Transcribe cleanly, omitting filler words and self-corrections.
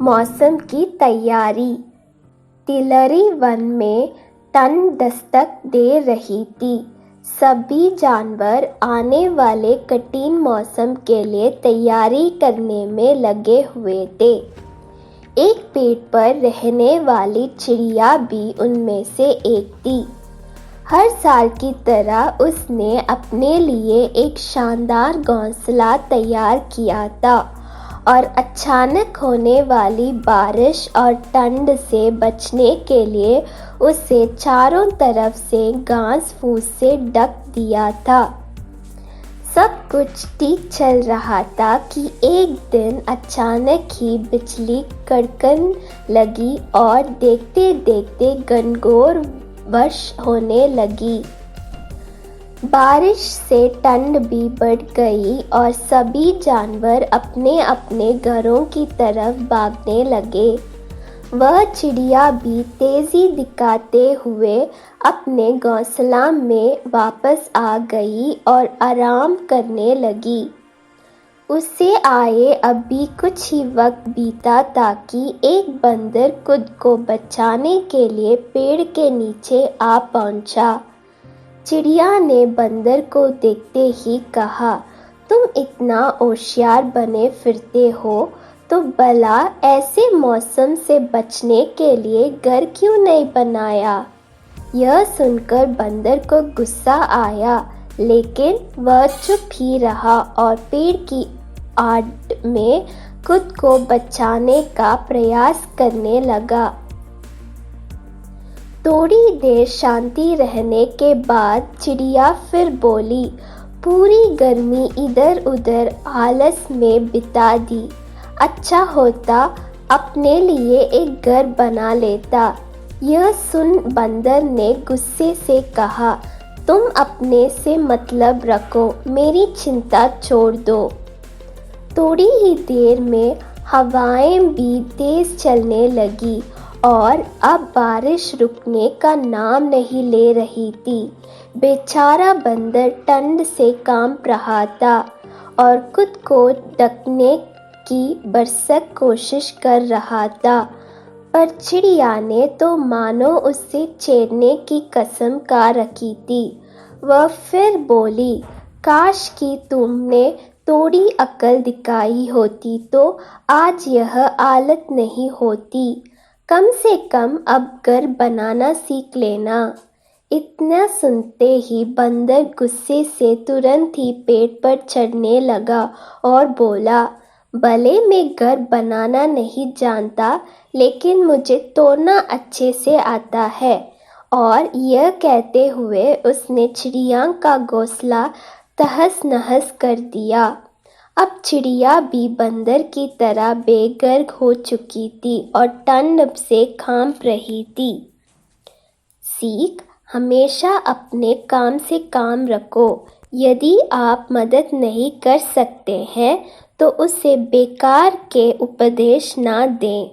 मौसम की तैयारी। तिलरी वन में ठंड दस्तक दे रही थी। सभी जानवर आने वाले कठिन मौसम के लिए तैयारी करने में लगे हुए थे। एक पेड़ पर रहने वाली चिड़िया भी उनमें से एक थी। हर साल की तरह उसने अपने लिए एक शानदार घोंसला तैयार किया था और अचानक होने वाली बारिश और ठंड से बचने के लिए उसे चारों तरफ से घास फूस से ढक दिया था। सब कुछ ठीक चल रहा था कि एक दिन अचानक ही बिजली कड़कने लगी और देखते देखते घनघोर वर्षा होने लगी। बारिश से ठंड भी बढ़ गई और सभी जानवर अपने अपने घरों की तरफ भागने लगे। वह चिड़िया भी तेजी दिखाते हुए अपने घोंसला में वापस आ गई और आराम करने लगी। उसे आए अभी कुछ ही वक्त बीता था कि एक बंदर खुद को बचाने के लिए पेड़ के नीचे आ पहुंचा। चिड़िया ने बंदर को देखते ही कहा, तुम इतना होशियार बने फिरते हो तो भला ऐसे मौसम से बचने के लिए घर क्यों नहीं बनाया? यह सुनकर बंदर को गुस्सा आया, लेकिन वह चुप ही रहा और पेड़ की आड़ में खुद को बचाने का प्रयास करने लगा। थोड़ी देर शांति रहने के बाद चिड़िया फिर बोली, पूरी गर्मी इधर उधर आलस में बिता दी। अच्छा होता अपने लिए एक घर बना लेता। यह सुन बंदर ने गुस्से से कहा, तुम अपने से मतलब रखो, मेरी चिंता छोड़ दो। थोड़ी ही देर में हवाएं भी तेज चलने लगी और अब बारिश रुकने का नाम नहीं ले रही थी। बेचारा बंदर ठंड से कांप रहा था और खुद को ढकने की भरसक कोशिश कर रहा था, पर चिड़िया ने तो मानो उससे छेड़ने की कसम खा रखी थी। वह फिर बोली, काश कि तुमने थोड़ी अक्ल दिखाई होती तो आज यह हालत नहीं होती। कम से कम अब घर बनाना सीख लेना। इतना सुनते ही बंदर गुस्से से तुरंत ही पेड़ पर चढ़ने लगा और बोला, भले मैं घर बनाना नहीं जानता, लेकिन मुझे तोड़ना अच्छे से आता है। और यह कहते हुए उसने चिड़िया का घोंसला तहस नहस कर दिया। अब चिड़िया भी बंदर की तरह बेघर हो चुकी थी और ठंड से कांप रही थी। सीख, हमेशा अपने काम से काम रखो। यदि आप मदद नहीं कर सकते हैं तो उसे बेकार के उपदेश ना दें।